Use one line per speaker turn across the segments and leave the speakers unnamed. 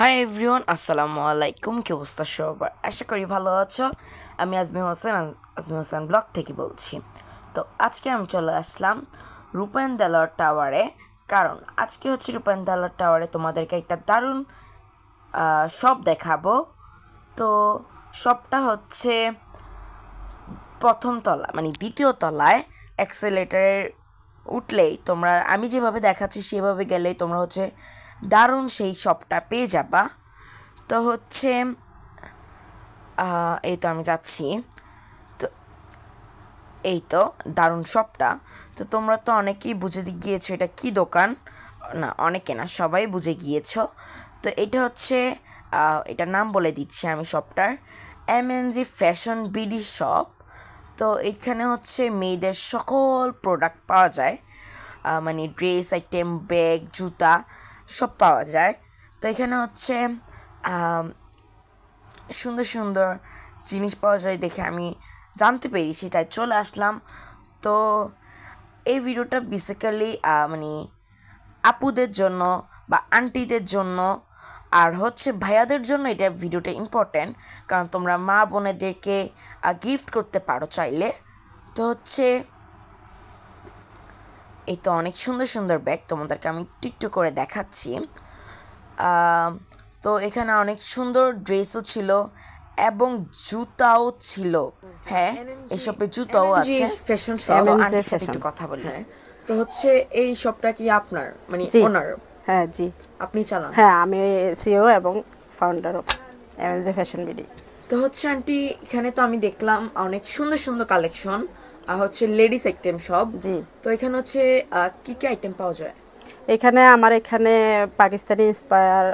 Hi everyone, আসসালামু আলাইকুম। কি অবস্থা সবার? আশা করি ভালো আছো। আমি আজমি হোসেন ব্লগ থেকে বলছি। তো আজকে আমি চলে আসলাম রূপায়ণ দেলোয়ার টাওয়ারে, কারণ আজকে হচ্ছে রূপায়ণ দেলোয়ার টাওয়ারে তোমাদেরকে একটা দারুণ শপ দেখাবো। তো শপটা হচ্ছে প্রথম তলা, মানে দ্বিতীয় তলায় অ্যাক্সেলেটারের উঠলেই তোমরা, আমি যেভাবে দেখাচ্ছি সেভাবে গেলেই তোমরা হচ্ছে দারুণ সেই শপটা পেয়ে যাবা। তো হচ্ছে এই তো আমি যাচ্ছি। তো এই তো দারুণ শপটা। তো তোমরা তো অনেকেই বুঝে গিয়েছো এটা কি দোকান। না, অনেকে না, সবাই বুঝে গিয়েছো। তো এটা হচ্ছে এটার নাম বলে দিচ্ছি আমি শপটার, এমএনজি ফ্যাশন বিডি শপ। তো এখানে হচ্ছে মেয়েদের সকল প্রোডাক্ট পাওয়া যায়, মানে ড্রেস আইটেম, ব্যাগ, জুতা সব পাওয়া যায়। তো এখানে হচ্ছে সুন্দর সুন্দর জিনিস পাওয়া যায় দেখে আমি জানতে পেরেছি, তাই চলে আসলাম। তো এই ভিডিওটা বেসিক্যালি মানে আপুদের জন্য বা আন্টিদের জন্য আর হচ্ছে ভাইয়াদের জন্য এটা ভিডিওটা ইম্পর্ট্যান্ট, কারণ তোমরা মা বোনেদেরকে গিফট করতে পারো চাইলে। তো হচ্ছে এই তো অনেক সুন্দর সুন্দর ব্যাগ তোমাদেরকে আমি একটু করে দেখাচ্ছি। তো এখানে অনেক সুন্দর ড্রেসও ছিল এবং জুতাও ছিল। হ্যাঁ, এসবে জুতাও আছে। ফ্যাশন শপ, আন্টির সাথে একটু কথা বলি। হ্যাঁ, তো হচ্ছে এই শপটা কি আপনার, মানে ওনার?
হ্যাঁ জি,
আপনি চালান?
হ্যাঁ আমি সিও এবং ফাউন্ডার অফ এমএনজে ফ্যাশন বিডি।
তো হচ্ছে আন্টি, এখানে তো আমি দেখলাম অনেক সুন্দর সুন্দর কালেকশন, হচ্ছে লেডিস আইটেম সব।
জি,
তো এখানে হচ্ছে কি কি আইটেম পাওয়া যায়?
এখানে পাকিস্তানি ইন্সপায়ার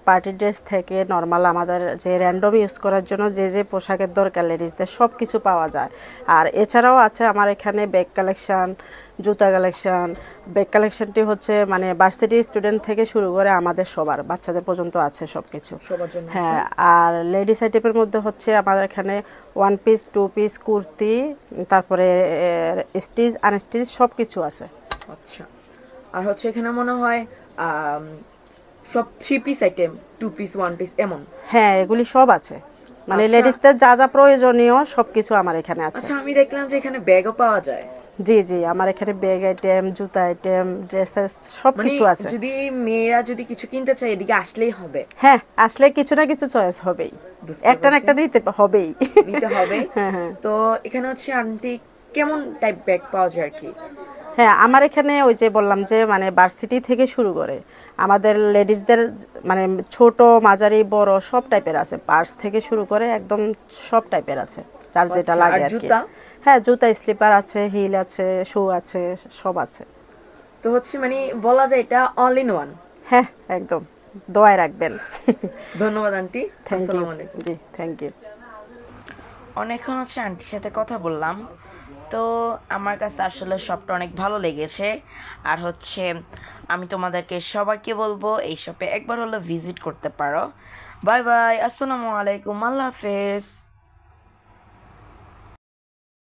পার্টি ড্রেস থেকে নর্মাল আমাদের যে র্যান্ডম ইউজ করার জন্য যে যে পোশাকের দরকার লেডিসদের সব কিছু পাওয়া যায়। আর এছাড়াও আছে আমার এখানে ব্যাগ কালেকশন, জুতা কালেকশন। ব্যাগ কালেকশনটি হচ্ছে মানে ভার্সিটি স্টুডেন্ট থেকে শুরু করে আমাদের সবার বাচ্চাদের পর্যন্ত আছে সব কিছু।
সবার জন্য?
হ্যাঁ, আর লেডিস আইটেমের মধ্যে হচ্ছে আমাদের এখানে one piece, two piece, kurti, তারপরে স্টিচ আনস্টিচ সব কিছু আছে।
আচ্ছা। আর হচ্ছে এখানে মনে হয় সব three piece item, two piece, one piece এমন?
হ্যাঁ, এগুলি সব আছে, মানে
আচ্ছা।
লেডিসদের যা যা প্রয়োজনীয় সবকিছু আমার এখানে আছে।
আচ্ছা, আমি দেখলাম যে এখানে ব্যাগও পাওয়া যায়।
জি জি, আমার এখানে ব্যাগ আইটেম, জুতা আইটেম, ড্রেসেস সব
মানে
কিছু আছে।
যদি মেয়েরা যদি কিছু কিনতে চায় এদিকে আসলেই হবে?
হ্যাঁ, আসলে কিছু না কিছু চয়েস হবেই,
বুঝতে
একটা না
পারছি,
একটা নিতে হবেই।
নিতে হবে।
হ্যাঁ হ্যাঁ
তো এখানে হচ্ছে আন্টি কেমন টাইপ ব্যাগ পাওয়া যায় আর কি?
হ্যাঁ, আমার এখানে ওই যে বললাম যে মানে ভার্সিটি থেকে শুরু করে আমাদের লেডিসদের মানে ছোট, মাঝারি, বড় সব টাইপের আছে, পার্স থেকে শুরু করে একদম সব টাইপের আছে, যার যেটা
আচ্ছা,
লাগে
আর
আর কি।
জুতা?
হ্যাঁ, জুতা, স্লিপার আছে, হিল আছে, শু আছে, সব আছে।
তো হচ্ছে মানে বলা যায় এটা অল ইন ওয়ান।
হ্যাঁ, একদম, দোয়ায় রাখবেন।
ধন্যবাদ আন্টি।
Thank you.
আসসালামু আলাইকুম।
জি, থ্যাংক ইউ।
অনেকক্ষণ হচ্ছে আন্টির সাথে কথা বললাম। তো আমার কাছে আসলে শপটা অনেক ভালো লেগেছে। আর হচ্ছে আমি তোমাদেরকে সবাইকে বলবো এই শপে একবার হলো ভিজিট করতে পারো। বাই বাই, আসসালামু আলাইকুম, আল্লাহ হাফেজ।